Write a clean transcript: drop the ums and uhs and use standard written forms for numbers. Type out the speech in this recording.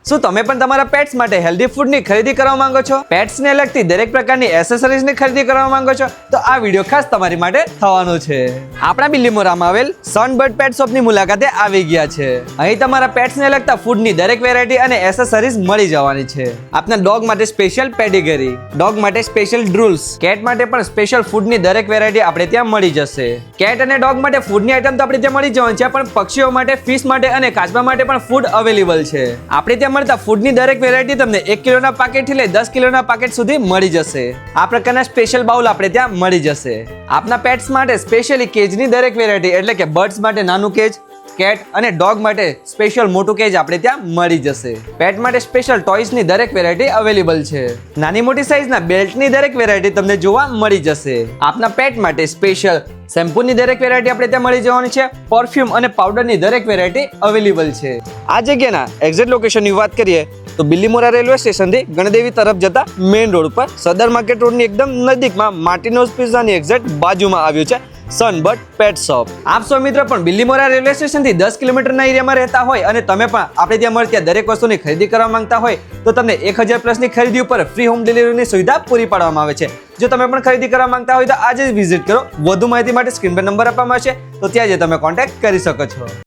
શું તમે પણ તમારા પેટ્સ માટે હેલ્ધી ફૂડની ખરીદી કરવા માંગો છો? પેટ્સને લગતી દરેક પ્રકારની એસેસરીઝની ખરીદી કરવા માંગો છો? તો આ વિડીયો ખાસ તમારી માટે થવાનો છે. આપણા બિલ્લીમોરામાં આવેલ સનબર્ડ પેટ શોપની મુલાકાતે આવી ગયા છે. અહીં તમારા પેટ્સને લગતા ફૂડની દરેક વેરાયટી અને એસેસરીઝ મળી જવાની છે. આપના ડોગ માટે સ્પેશિયલ પેડિગરી, ડોગ માટે સ્પેશિયલ ડ્રુલ્સ, કેટ માટે પણ સ્પેશિયલ ફૂડની દરેક વેરાયટી આપણે ત્યાં મળી જશે. કેટ અને ડોગ માટે ફૂડની આઈટમ તો આપણે ત્યાં મળી જવાની છે, પણ પક્ષીઓ માટે, ફિશ માટે અને કાચબા માટે પણ ફૂડ અવેલેબલ છે. આપણે ત્યાં મળતા ફૂડની દરેક વેરાયટી તમને 1 કિલોના પેકેટથી લઈ 10 કિલોના પેકેટ સુધી મળી જશે. આ પ્રકારના સ્પેશિયલ બાઉલ આપણે ત્યાં મળી જશે. આપના પેટ્સ માટે સ્પેશિયલી કેજની દરેક વેરાયટી એટલે કે બર્ડ્સ માટે નાનું કેજ, કેટ અને ડોગ માટે સ્પેશિયલ મોટું કેજ આપણે ત્યાં મળી જશે. પેટ માટે સ્પેશિયલ ટોયસની દરેક વેરાયટી અવેલેબલ છે. નાની મોટી સાઇઝના બેલ્ટની દરેક વેરાયટી તમને જોવા મળી જશે. આપના પેટ માટે સ્પેશિયલ શેમ્પૂની દરેક વેરાયટી આપણે ત્યાં મળી જવાની છે. પરફ્યુમ અને પાવડરની દરેક વેરાયટી અવેલેબલ છે. આ જગ્યાના એક્ઝેક્ટ લોકેશનની વાત કરીએ તો બિલ્લીમોરા રેલવે સ્ટેશનથી ગણદેવી તરફ જતા મેઇન રોડ ઉપર સદર માર્કેટ રોડની એકદમ નજીકમાં માર્ટિનોઝ પિઝાની એક્ઝેક્ટ બાજુમાં આવ્યું છે સનબર્ડ પેટ શોપ. આપ સૌ મિત્રો પણ બિલ્લીમોરા રેલવે સ્ટેશનથી 10 કિલોમીટરના એરિયામાં રહેતા હોય અને તમે પણ આપણે ત્યાં મળતી દરેક વસ્તુની ખરીદી કરવા માંગતા હોય તો તમને 1000 પ્લસની ખરીદી ઉપર ફ્રી હોમ ડિલિવરીની સુવિધા પૂરી પાડવામાં આવે છે. જો તમે પણ ખરીદી કરવા માંગતા હોય તો આજે જ વિઝિટ કરો. વધુ માહિતી માટે સ્ક્રીન પર નંબર આપવામાં આવશે તો ત્યાં જ તમે કોન્ટેક્ટ કરી શકો છો.